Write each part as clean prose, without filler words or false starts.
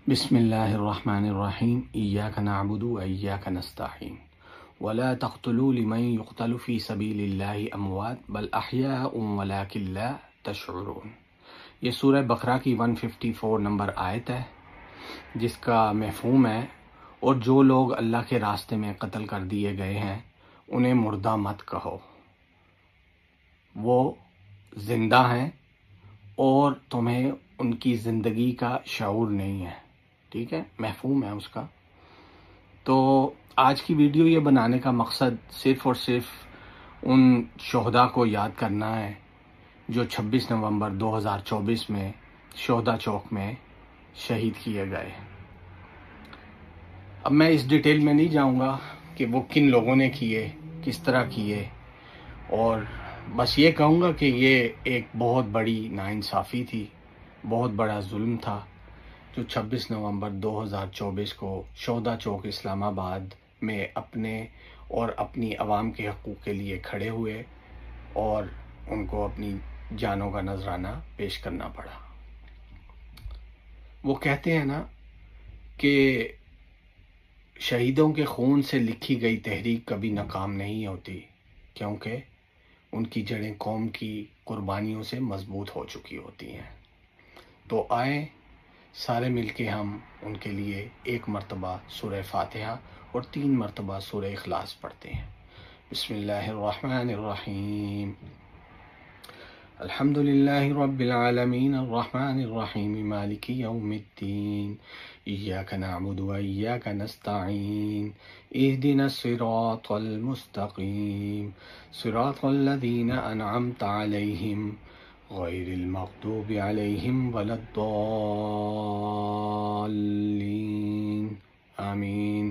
بسم اللہ الرحمن الرحیم ایاک نعبد و ایاک نستعین ولا تقتلوا لمن يقتل في سبیل اللہ اموات بل احیاء ولکن لا تشعرون۔ یہ سورہ بقرہ کی 154 نمبر آیت ہے، جس کا مفہوم ہے اور جو لوگ اللہ کے راستے میں قتل کر دیے گئے ہیں انہیں مردہ مت کہو، وہ زندہ ہیں اور تمہیں ان کی زندگی کا شعور نہیں ہے۔ ٹھیک ہے، مفہوم ہے اس کا۔ تو آج کی ویڈیو یہ بنانے کا مقصد صرف اور صرف ان شہداء کو یاد کرنا ہے جو 26 نومبر 2024 میں شہداء چوک میں شہید کیے گئے۔ اب میں اس ڈیٹیل میں نہیں جاؤں گا کہ وہ کن لوگوں نے کیے، کس طرح کیے، اور بس یہ کہوں گا کہ یہ ایک بہت بڑی ناانصافی تھی، بہت بڑا ظلم تھا جو 26 نومبر 2024 کو شہداء چوک اسلام آباد میں اپنے اور اپنی عوام کے حقوق کے لیے کھڑے ہوئے اور ان کو اپنی جانوں کا نذرانہ پیش کرنا پڑا۔ وہ کہتے ہیں نا کہ شہیدوں کے خون سے لکھی گئی تحریک کبھی ناکام نہیں ہوتی، کیونکہ ان کی جڑیں قوم کی قربانیوں سے مضبوط ہو چکی ہوتی ہیں۔ تو آئیں سارے مل کے ہم ان کے لیے ایک مرتبہ سورہ فاتحہ اور 3 مرتبہ سورہ اخلاص پڑھتے ہیں۔ بسم اللہ الرحمن الرحیم۔ الحمد للہ رب العالمین الرحمن الرحیم مالک یوم الدین ایاک نعبد و ایاک نستعین اہدنا الصراط المستقیم صراط الذین انعمت علیہم غیر المغضوب علیہم ولا الضالین آمین۔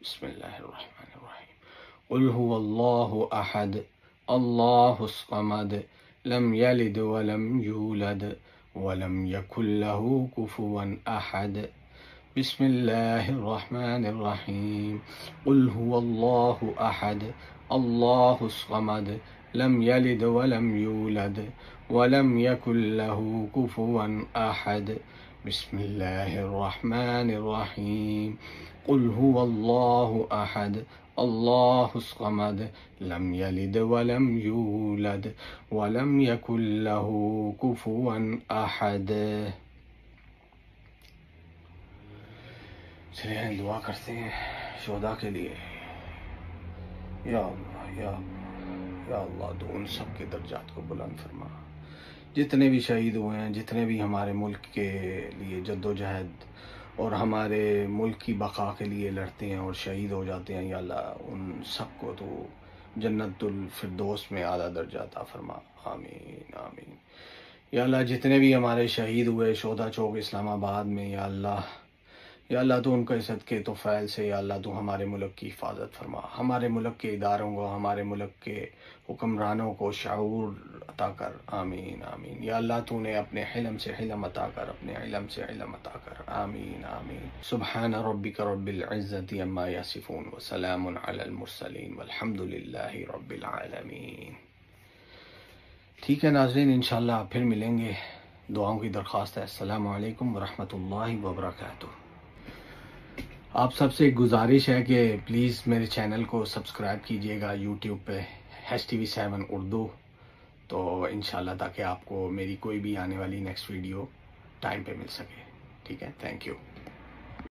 بسم اللہ الرحمن الرحیم۔ قل هو اللہ احد اللہ الصمد لم یلد ولم یولد ولم یکن له کفوا احد۔ بسم اللہ الرحمن الرحیم۔ قل هو اللہ احد اللہ الصمد لم یلد ولم یولد ولم یکن له کفوا احد۔ بسم اللہ الرحمن الرحیم۔ قل هو اللہ احد اللہ الصمد لم یلد ولم یولد ولم یکن له کفوا احد۔ چلیے دعا کرتے ہیں شہداء کے لیے۔ یا اللہ یا اللہ یا اللہ، تو ان سب کے درجات کو بلند فرما، جتنے بھی شہید ہوئے ہیں، جتنے بھی ہمارے ملک کے لیے جد و جہد اور ہمارے ملک کی بقا کے لیے لڑتے ہیں اور شہید ہو جاتے ہیں، یا اللہ ان سب کو تو جنت الفردوس میں اعلیٰ درجہ عطا فرما، آمین آمین۔ یا اللہ جتنے بھی ہمارے شہید ہوئے شہداء چوک اسلام آباد میں، یا اللہ تو ان کے صدقے تو فیل سے، یا اللہ تو ہمارے ملک کی حفاظت فرما، ہمارے ملک کے اداروں کو، ہمارے ملک کے حکمرانوں کو شعور عطا کر، آمین آمین۔ یا اللہ تو نے اپنے حلم سے حلم عطا کر، اپنے علم سے علم عطا کر، آمین آمین۔ سبحان ربک رب العزت عما یصفون وسلام علی المرسلین والحمد للہ رب العالمین۔ ٹھیک ہے ناظرین، انشاءاللہ پھر ملیں گے۔ دعاؤں کی درخواست ہے۔ السلام علیکم ورحمۃ اللہ وبرکاتہ۔ آپ سب سے گزارش ہے کہ پلیز میرے چینل کو سبسکرائب کیجیے گا یوٹیوب پہ HTV7 اردو، تو انشاءاللہ تاکہ آپ کو میری کوئی بھی آنے والی نیکسٹ ویڈیو ٹائم پہ مل سکے۔ ٹھیک ہے، تھینک یو۔